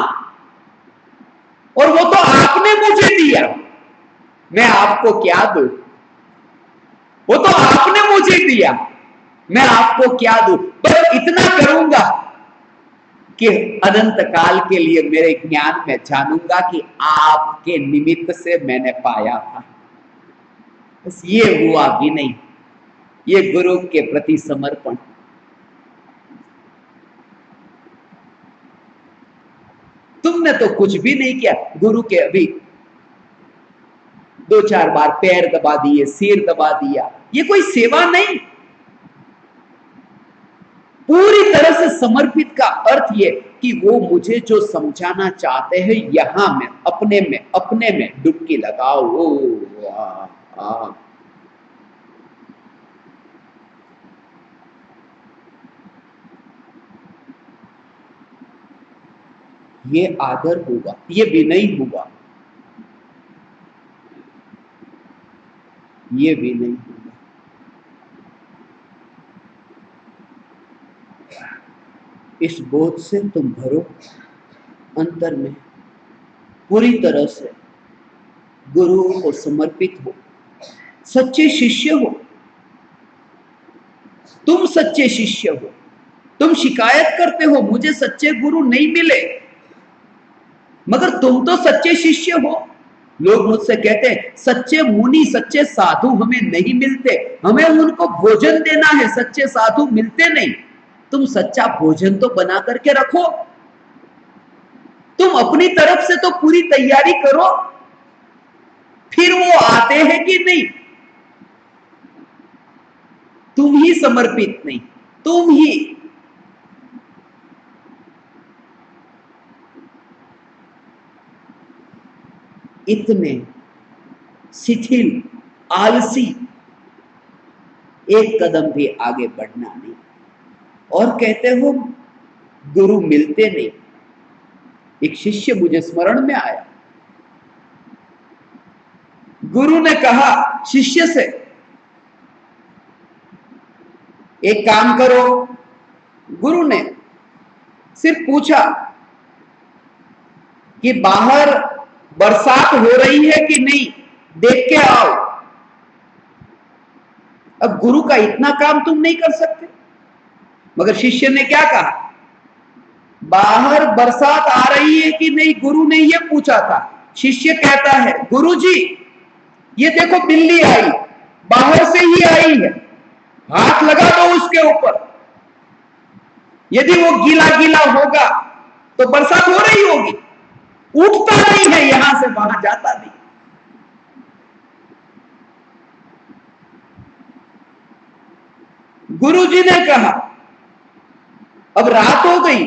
और वो तो आपने मुझे दिया। मैं आपको क्या दूं? वो तो आपने मुझे दिया, मैं आपको क्या दूं? पर इतना करूंगा कि अनंत काल के लिए मेरे ज्ञान में जानूंगा कि आपके निमित्त से मैंने पाया था। बस ये हुआ भी नहीं, ये गुरु के प्रति समर्पण। तुमने तो कुछ भी नहीं किया, गुरु के अभी 2-4 बार पैर दबा दिए, सिर दबा दिया, ये कोई सेवा नहीं। पूरी तरह से समर्पित का अर्थ ये कि वो मुझे जो समझाना चाहते हैं यहां में अपने में डुबकी लगाओ। ओ आ, आ। ये आदर होगा, ये विनय होगा, ये विनय होगा। इस बोध से तुम भरो अंतर में, पूरी तरह से गुरु को समर्पित हो, सच्चे शिष्य हो। तुम सच्चे शिष्य हो। तुम शिकायत करते हो मुझे सच्चे गुरु नहीं मिले, मगर तुम तो सच्चे शिष्य हो। लोग मुझसे कहते हैं सच्चे मुनि, सच्चे साधु हमें नहीं मिलते, हमें उनको भोजन देना है, सच्चे साधु मिलते नहीं। तुम सच्चा भोजन तो बना करके रखो। तुम अपनी तरफ से तो पूरी तैयारी करो, फिर वो आते हैं कि नहीं। तुम ही समर्पित नहीं, तुम ही इतने शिथिल, आलसी, एक कदम भी आगे बढ़ना नहीं, और कहते हो गुरु मिलते नहीं। एक शिष्य मुझे स्मरण में आया, गुरु ने कहा शिष्य से एक काम करो। गुरु ने सिर्फ पूछा कि बाहर बरसात हो रही है कि नहीं, देख के आओ। अब गुरु का इतना काम तुम नहीं कर सकते, मगर शिष्य ने क्या कहा, बाहर बरसात आ रही है कि नहीं गुरु ने यह पूछा था। शिष्य कहता है गुरुजी ये देखो बिल्ली आई, बाहर से ही आई है, हाथ लगा दो उसके ऊपर, यदि वो गीला गीला होगा तो बरसात हो रही होगी। उठता नहीं है, यहां से वहां जाता नहीं। गुरुजी ने कहा अब रात हो गई,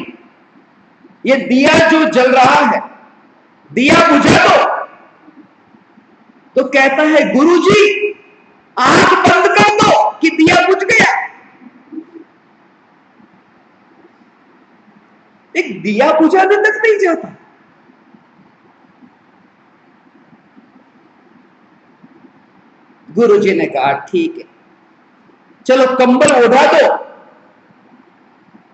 ये दिया जो जल रहा है दिया बुझा दो। तो कहता है गुरुजी आंख बंद कर दो कि दिया बुझ गया। एक दिया बुझाने तक नहीं जाता। गुरुजी ने कहा ठीक है, चलो कंबल ओढ़ा दो।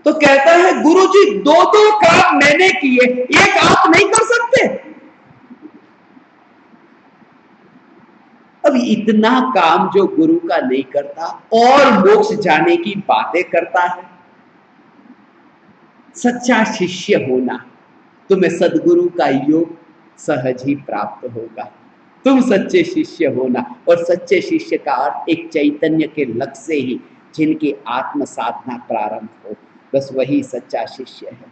तो कहता है गुरुजी दो काम मैंने किए, एक आप नहीं कर सकते। अब इतना काम जो गुरु का नहीं करता और मोक्ष जाने की बातें करता है। सच्चा शिष्य होना, तुम्हें सदगुरु का योग सहज ही प्राप्त होगा। तुम सच्चे शिष्य होना, और सच्चे शिष्य का अर्थ एक चैतन्य के लक्ष्य से ही जिनकी आत्म साधना प्रारंभ हो, बस वही सच्चा शिष्य है,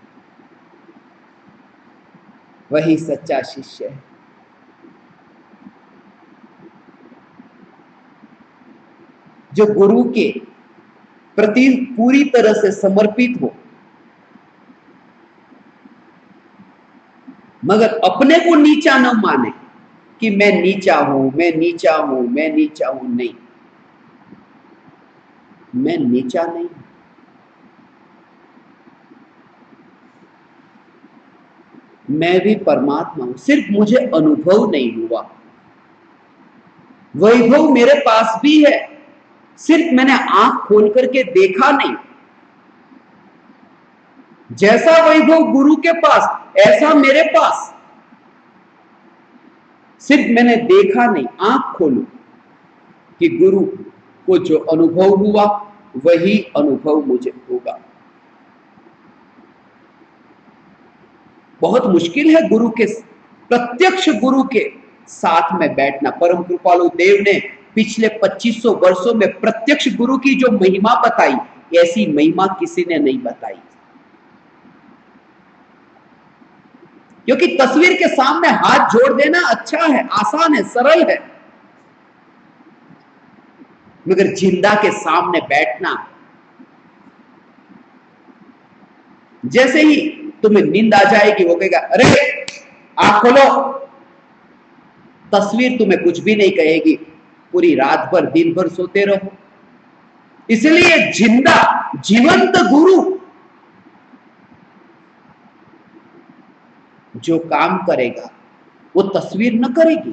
वही सच्चा शिष्य है। जो गुरु के प्रति पूरी तरह से समर्पित हो, मगर अपने को नीचा न माने कि मैं नीचा हूं, मैं नीचा हूं, मैं नीचा हूं। नहीं, मैं नीचा नहीं, मैं भी परमात्मा हूं, सिर्फ मुझे अनुभव नहीं हुआ। वैभव मेरे पास भी है, सिर्फ मैंने आंख खोल करके देखा नहीं। जैसा वैभव गुरु के पास ऐसा मेरे पास। सिर्फ मैंने देखा नहीं, आंख खोलूं कि गुरु को जो अनुभव हुआ वही अनुभव मुझे होगा। बहुत मुश्किल है गुरु के, प्रत्यक्ष गुरु के साथ में बैठना। परम कृपालु देव ने पिछले 2500 वर्षों में प्रत्यक्ष गुरु की जो महिमा बताई, ऐसी महिमा किसी ने नहीं बताई। क्योंकि तस्वीर के सामने हाथ जोड़ देना अच्छा है, आसान है, सरल है, मगर जिंदा के सामने बैठना, जैसे ही तुम्हें नींद आ जाएगी वो कहेगा अरे आंख खोलो, तस्वीर तुम्हें कुछ भी नहीं कहेगी, पूरी रात भर दिन भर सोते रहो। इसलिए जिंदा जीवंत गुरु जो काम करेगा वो तस्वीर न करेगी।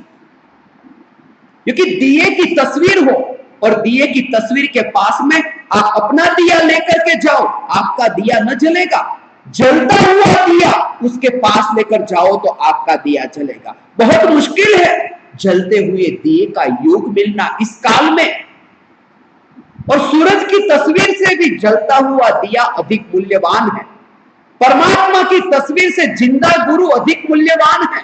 क्योंकि दिए की तस्वीर हो और दिए की तस्वीर के पास में आप अपना दिया लेकर के जाओ, आपका दिया न जलेगा। जलता हुआ दिया उसके पास लेकर जाओ तो आपका दिया जलेगा। बहुत मुश्किल है जलते हुए दिए का योग मिलना इस काल में। और सूरज की तस्वीर से भी जलता हुआ दिया अधिक मूल्यवान है। परमात्मा की तस्वीर से जिंदा गुरु अधिक मूल्यवान है।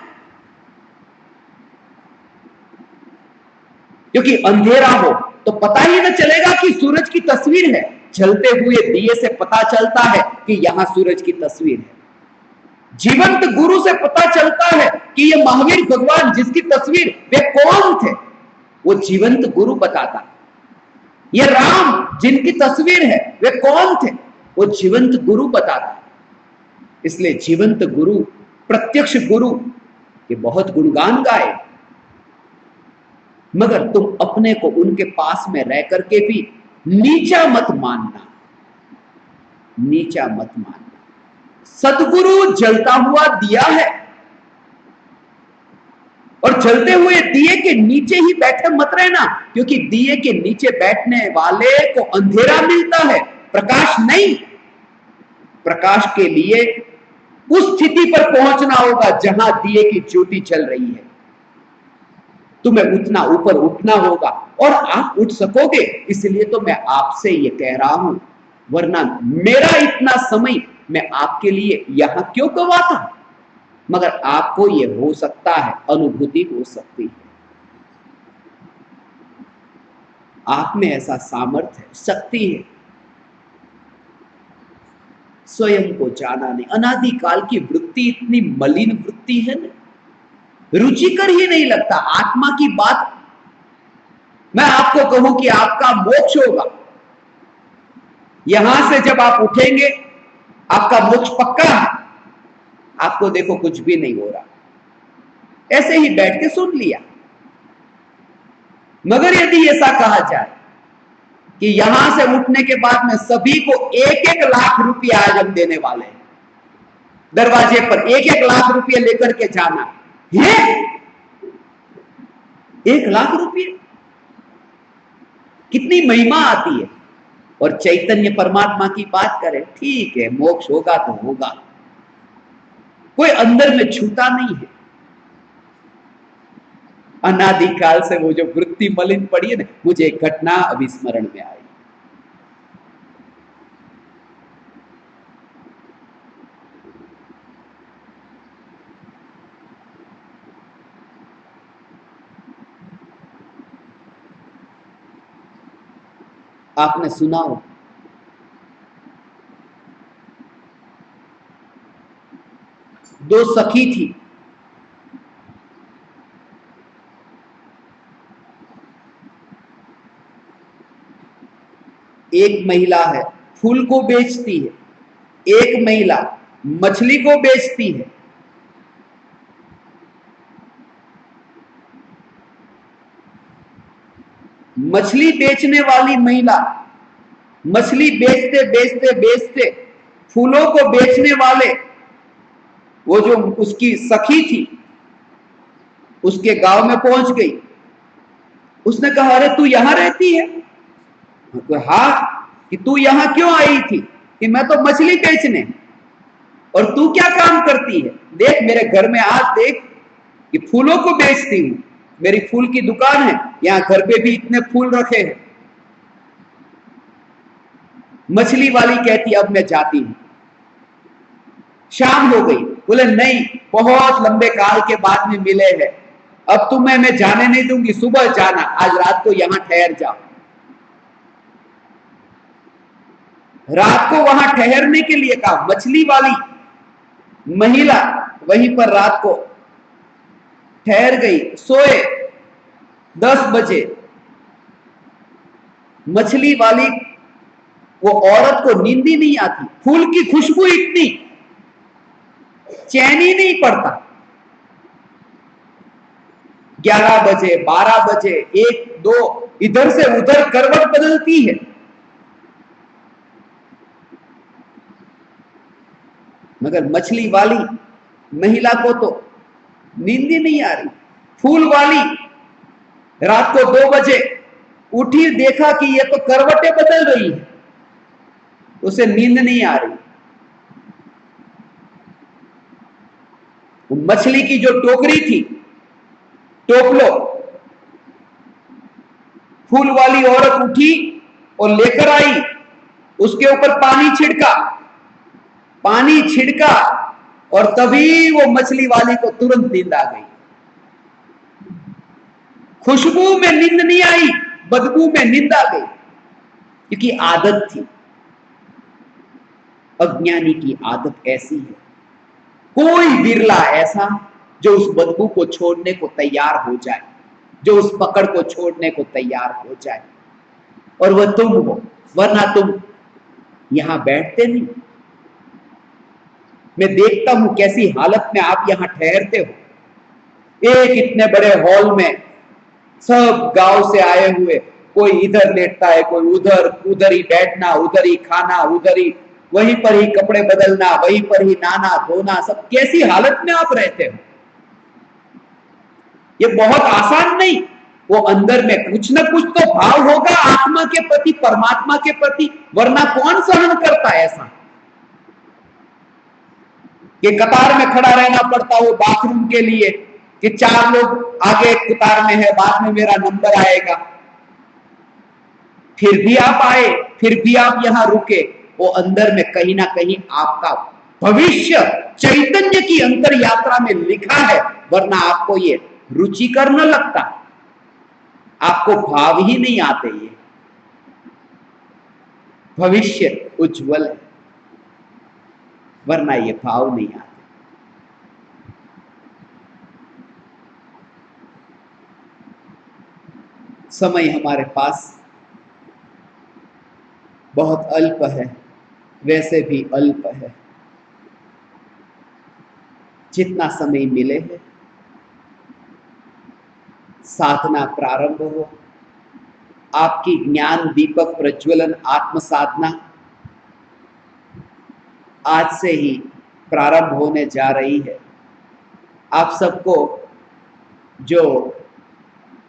क्योंकि अंधेरा हो तो पता ही न चलेगा कि सूरज की तस्वीर है, जलते हुए दिए से पता चलता है कि यहां सूरज की तस्वीर है। जीवंत गुरु से पता चलता है कि ये महावीर भगवान जिसकी तस्वीर, वे कौन थे, वो जीवंत गुरु बताता। ये राम जिनकी तस्वीर है वे कौन थे, वो जीवंत गुरु बताता। इसलिए जीवंत गुरु, प्रत्यक्ष गुरु के बहुत गुणगान गाए, मगर तुम अपने को उनके पास में रह करके भी नीचा मत मानना, नीचा मत मानना। सदगुरु जलता हुआ दिया है और जलते हुए दिए के नीचे ही बैठे मत रहना, क्योंकि दिए के नीचे बैठने वाले को अंधेरा मिलता है, प्रकाश नहीं। प्रकाश के लिए उस स्थिति पर पहुंचना होगा जहां दिए की ज्योति चल रही है। तुम्हें उतना ऊपर उठना होगा और आप उठ सकोगे, इसलिए तो मैं आपसे ये कह रहा हूं, वरना मेरा इतना समय मैं आपके लिए यहां क्यों गवाता। मगर आपको ये हो सकता है, अनुभूति हो सकती है, आप में ऐसा सामर्थ्य है, शक्ति है। स्वयं को जाना नहीं। अनादिकाल की वृत्ति इतनी मलिन वृत्ति है ना, रुचिकर ही नहीं लगता। आत्मा की बात मैं आपको कहूं कि आपका मोक्ष होगा, यहां से जब आप उठेंगे आपका मोक्ष पक्का है। आपको देखो कुछ भी नहीं हो रहा, ऐसे ही बैठ के सुन लिया। मगर यदि ऐसा कहा जाए कि यहां से उठने के बाद में सभी को 1-1 लाख रुपया आज हम देने वाले हैं, दरवाजे पर 1-1 लाख रुपया लेकर के जाना है, 1 लाख रुपये, कितनी महिमा आती है। और चैतन्य परमात्मा की बात करें, ठीक है मोक्ष होगा तो होगा, कोई अंदर में छूटा नहीं है। अनादिकाल से वो जो वृत्ति मलिन पड़ी है ना, मुझे एक घटना अभी स्मरण में आई। आपने सुना हो, दो सखी थी, एक महिला है फूल को बेचती है, एक महिला मछली को बेचती है। मछली बेचने वाली महिला मछली बेचते बेचते बेचते फूलों को बेचने वाले वो जो उसकी सखी थी उसके गांव में पहुंच गई। उसने कहा अरे तू यहां रहती है? हाँ। कि तू यहां क्यों आई थी? कि मैं तो मछली बेचने। और तू क्या काम करती है? देख मेरे घर में आज देख, कि फूलों को बेचती हूं, मेरी फूल की दुकान है, यहां घर पे भी इतने फूल रखे हैं। मछली वाली कहती अब मैं जाती हूं। शाम हो गई, बोले नहीं, बहुत लंबे काल के बाद में मिले हैं, अब तुम्हें मैं जाने नहीं दूंगी, सुबह जाना, आज रात को यहां ठहर जाओ। रात को वहां ठहरने के लिए कहा। मछली वाली महिला वहीं पर रात को ठहर गई, सोए। 10 बजे मछली वाली, वो औरत को नींद ही नहीं आती, फूल की खुशबू इतनी, चैन ही नहीं पड़ता। 11 बजे, 12 बजे, 1, 2, इधर से उधर करवट बदलती है, मगर मछली वाली महिला को तो नींद ही नहीं आ रही। फूल वाली रात को 2 बजे उठी, देखा कि ये तो करवटें बदल रही है, उसे नींद नहीं आ रही। मछली की जो टोकरी थी, टोपलो, फूल वाली औरत उठी और लेकर आई, उसके ऊपर पानी छिड़का, पानी छिड़का, और तभी वो मछली वाली को तुरंत नींद आ गई। खुशबू में नींद नहीं आई, बदबू में नींद आ गई, क्योंकि आदत थी। अज्ञानी की आदत ऐसी है, कोई बिरला ऐसा जो उस बदबू को छोड़ने को तैयार हो जाए, जो उस पकड़ को छोड़ने को तैयार हो जाए, और वह तुम हो, वरना तुम यहां बैठते नहीं। मैं देखता हूं कैसी हालत में आप यहां ठहरते हो। एक इतने बड़े हॉल में सब गांव से आए हुए, कोई इधर लेटता है, कोई उधर, उधर ही बैठना, उधर ही खाना, उधर ही, वहीं पर ही कपड़े बदलना, वहीं पर ही नहाना धोना, सब कैसी हालत में आप रहते हो। ये बहुत आसान नहीं, वो अंदर में कुछ न कुछ तो भाव होगा आत्मा के प्रति, परमात्मा के प्रति, वरना कौन सहन करता है ऐसा कि कतार में खड़ा रहना पड़ता हो बाथरूम के लिए, कि 4 लोग आगे कतार में है, बाद में मेरा नंबर आएगा, फिर भी आप आए, फिर भी आप यहां रुके। वो अंदर में कहीं ना कहीं आपका भविष्य चैतन्य की अंतर यात्रा में लिखा है, वरना आपको ये रुचिकर न लगता, आपको भाव ही नहीं आते। ये भविष्य उज्जवल है, वरना ये भाव नहीं आते। समय हमारे पास बहुत अल्प है, वैसे भी अल्प है। जितना समय मिले है, साधना प्रारंभ हो, आपकी ज्ञान दीपक प्रज्वलन आत्म साधना आज से ही प्रारंभ होने जा रही है। आप सबको जो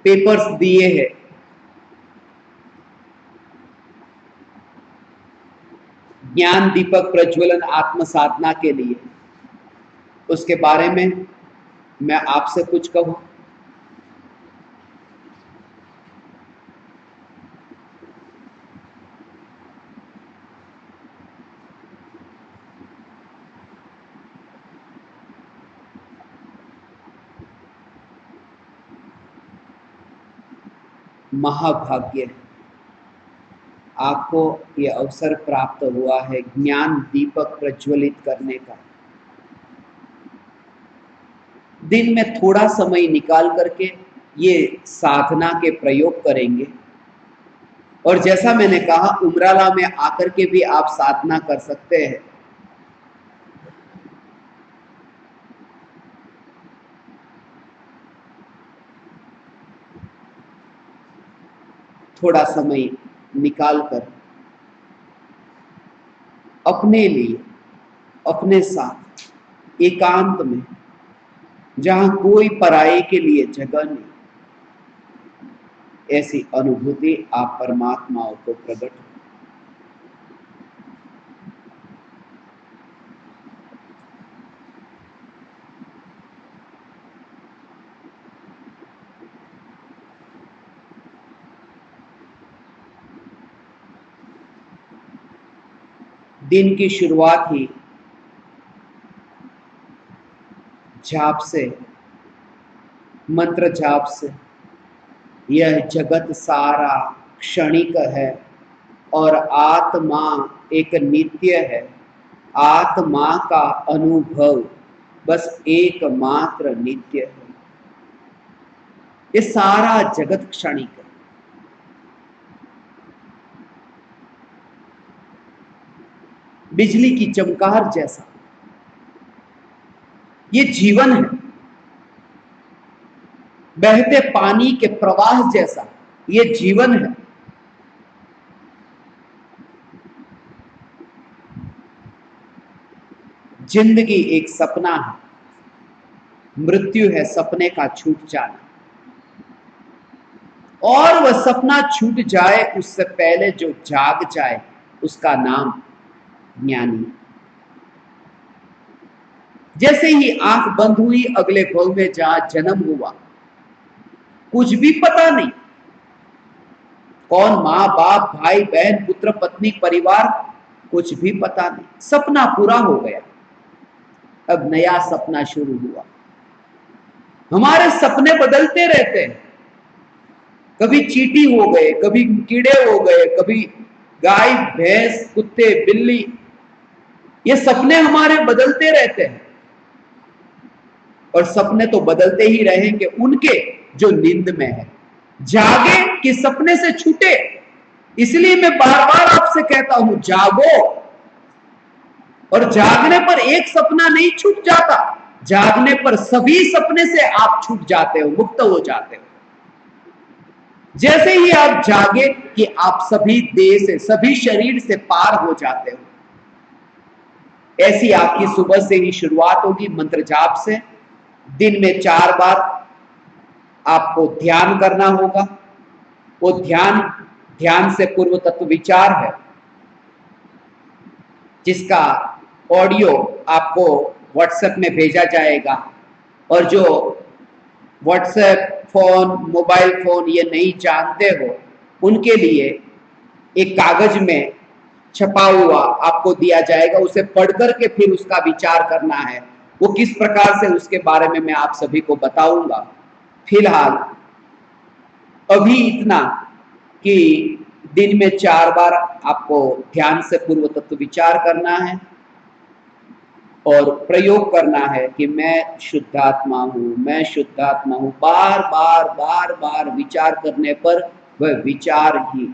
पेपर्स दिए हैं, ज्ञान दीपक प्रज्वलन आत्म साधना के लिए, उसके बारे में मैं आपसे कुछ कहूं। महाभाग्य, आपको ये अवसर प्राप्त हुआ है ज्ञान दीपक प्रज्वलित करने का। दिन में थोड़ा समय निकाल करके ये साधना के प्रयोग करेंगे, और जैसा मैंने कहा उमराला में आकर के भी आप साधना कर सकते हैं। थोड़ा समय निकाल कर अपने लिए, अपने साथ एकांत में, जहां कोई पराये के लिए जगह नहीं, ऐसी अनुभूति आप परमात्माओं को प्रकट हो। दिन की शुरुआत ही जाप से, मंत्र जाप से। यह जगत सारा क्षणिक है और आत्मा एक नित्य है। आत्मा का अनुभव बस एकमात्र नित्य है। ये सारा जगत क्षणिक है। बिजली की चमकार जैसा ये जीवन है। बहते पानी के प्रवाह जैसा ये जीवन है। जिंदगी एक सपना है, मृत्यु है सपने का छूट जाना। और वह सपना छूट जाए उससे पहले जो जाग जाए उसका नाम ज्ञानी। जैसे ही आंख बंद हुई अगले भव में जहां जन्म हुआ, कुछ भी पता नहीं, कौन मां बाप भाई बहन पुत्र पत्नी परिवार, कुछ भी पता नहीं। सपना पूरा हो गया, अब नया सपना शुरू हुआ। हमारे सपने बदलते रहते हैं। कभी चींटी हो गए, कभी कीड़े हो गए, कभी गाय भैंस कुत्ते बिल्ली, ये सपने हमारे बदलते रहते हैं। और सपने तो बदलते ही रहेंगे उनके जो नींद में है। जागे कि सपने से छूटे। इसलिए मैं बार बार आपसे कहता हूं, जागो। और जागने पर एक सपना नहीं छूट जाता, जागने पर सभी सपने से आप छूट जाते हो, मुक्त हो जाते हो। जैसे ही आप जागे कि आप सभी देह से, सभी शरीर से पार हो जाते हो। ऐसी आपकी सुबह से ही शुरुआत होगी मंत्र जाप से। दिन में 4 बार आपको ध्यान करना होगा। वो ध्यान से पूर्व तत्व विचार है, जिसका ऑडियो आपको व्हाट्सएप में भेजा जाएगा। और जो व्हाट्सएप फोन, मोबाइल फोन ये नहीं जानते हो, उनके लिए एक कागज में छपा हुआ आपको दिया जाएगा। उसे पढ़ करके फिर उसका विचार करना है। वो किस प्रकार से, उसके बारे में मैं आप सभी को बताऊंगा। फिलहाल अभी इतना कि दिन में 4 बार आपको ध्यान से पूर्व तत्व विचार करना है और प्रयोग करना है कि मैं शुद्धात्मा हूं, मैं शुद्धात्मा हूं। बार बार बार बार विचार करने पर वह विचार ही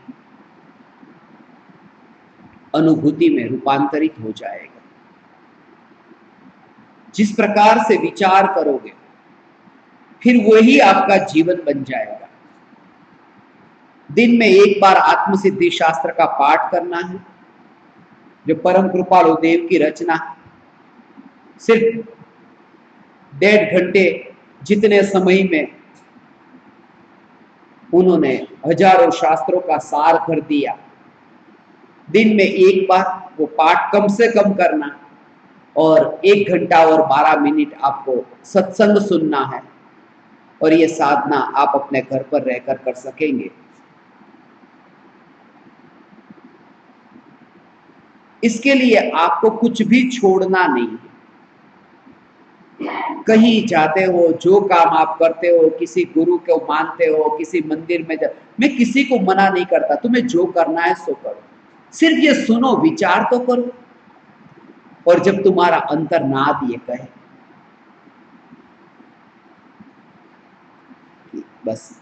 अनुभूति में रूपांतरित हो जाएगा। जिस प्रकार से विचार करोगे फिर वही आपका जीवन बन जाएगा। दिन में 1 बार आत्मसिद्धि शास्त्र का पाठ करना है, जो परम कृपालु देव की रचना। सिर्फ 1.5 घंटे जितने समय में उन्होंने हजारों शास्त्रों का सार कर दिया। दिन में 1 बार वो पाठ कम से कम करना और 1 घंटा और 12 मिनट आपको सत्संग सुनना है। और ये साधना आप अपने घर पर रहकर कर सकेंगे। इसके लिए आपको कुछ भी छोड़ना नहीं है। कहीं जाते हो, जो काम आप करते हो, किसी गुरु को मानते हो, किसी मंदिर में मैं किसी को मना नहीं करता, तुम्हें जो करना है सो करो। सिर्फ ये सुनो, विचार तो करो। और जब तुम्हारा अंतर्नाद ये कहे कि बस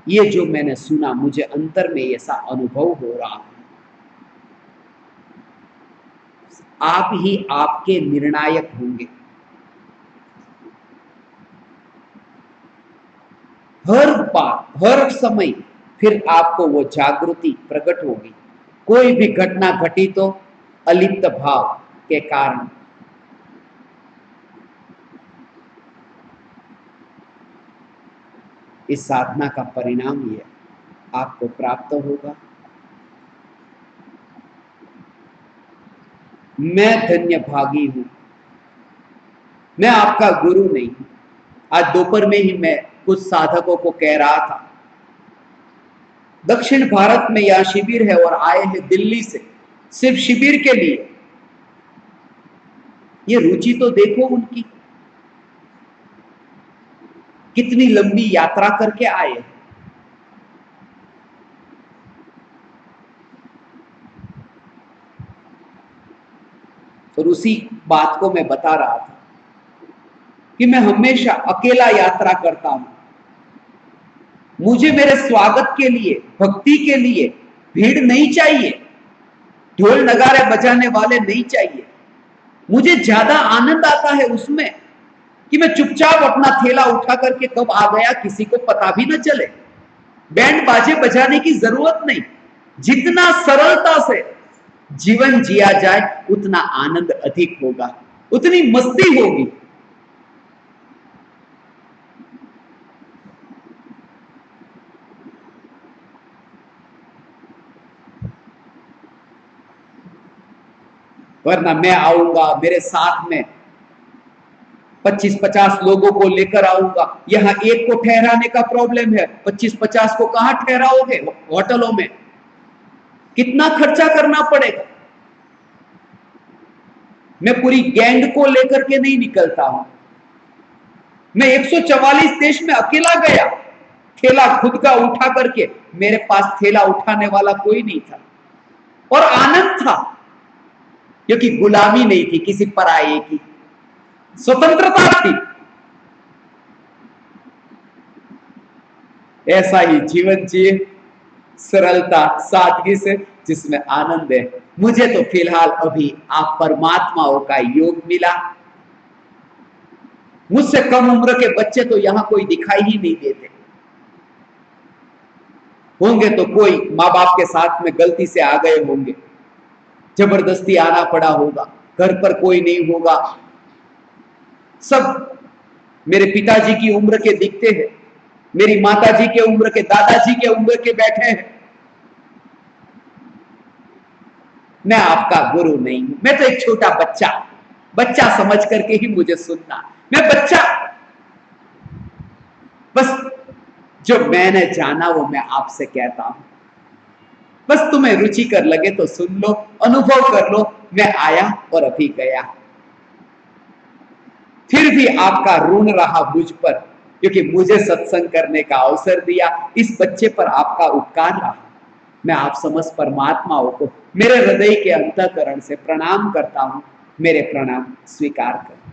ये जो मैंने सुना, मुझे अंतर में ऐसा अनुभव हो रहा है, आप ही आपके निर्णायक होंगे। हर बात, हर समय फिर आपको वो जागृति प्रकट होगी। कोई भी घटना घटी तो अलिप्त भाव के कारण। इस साधना का परिणाम ये आपको प्राप्त होगा। मैं धन्य भागी हूं, मैं आपका गुरु नहीं हूं। आज दोपहर में ही मैं कुछ साधकों को कह रहा था, दक्षिण भारत में यहां शिविर है और आए हैं दिल्ली से सिर्फ शिविर के लिए। ये रुचि तो देखो उनकी, कितनी लंबी यात्रा करके आए। और उसी बात को मैं बता रहा था कि मैं हमेशा अकेला यात्रा करता हूं। मुझे मेरे स्वागत के लिए, भक्ति के लिए भीड़ नहीं चाहिए, ढोल नगारे बजाने वाले नहीं चाहिए। मुझे ज्यादा आनंद आता है उसमें कि मैं चुपचाप अपना थैला उठा करके कब आ गया किसी को पता भी न चले। बैंड बाजे बजाने की जरूरत नहीं। जितना सरलता से जीवन जिया जाए उतना आनंद अधिक होगा, उतनी मस्ती होगी। वरना मैं आऊंगा, मेरे साथ में 25-50 लोगों को लेकर आऊंगा, यहां एक को ठहराने का प्रॉब्लम है, 25-50 को कहां ठहराओगे? होटलों में कितना खर्चा करना पड़ेगा। मैं पूरी गैंग को लेकर के नहीं निकलता हूं। मैं 144 देश में अकेला गया, थैला खुद का उठा करके। मेरे पास थैला उठाने वाला कोई नहीं था और आनंद था, क्योंकि गुलामी नहीं थी किसी पराये की, स्वतंत्रता थी। ऐसा ही जीवन जिए, सरलता, सादगी से, जिसमें आनंद है। मुझे तो फिलहाल अभी आप परमात्माओं का योग मिला। मुझसे कम उम्र के बच्चे तो यहां कोई दिखाई ही नहीं देते। होंगे तो कोई माँ बाप के साथ में गलती से आ गए होंगे, जबरदस्ती आना पड़ा होगा, घर पर कोई नहीं होगा। सब मेरे पिताजी की उम्र के दिखते हैं, मेरी माताजी के उम्र के, दादाजी के उम्र के बैठे हैं। मैं आपका गुरु नहीं हूं, मैं तो एक छोटा बच्चा, बच्चा समझ करके ही मुझे सुनना। मैं बच्चा, बस जो मैंने जाना वो मैं आपसे कहता हूं। बस तुम्हें रुचिकर लगे तो सुन लो, अनुभव कर लो। मैं आया और अभी गया, फिर भी आपका ऋण रहा मुझ पर, क्योंकि मुझे सत्संग करने का अवसर दिया। इस बच्चे पर आपका उपकार रहा। मैं आप समस्त परमात्माओं को मेरे हृदय के अंतःकरण से प्रणाम करता हूं। मेरे प्रणाम स्वीकार कर।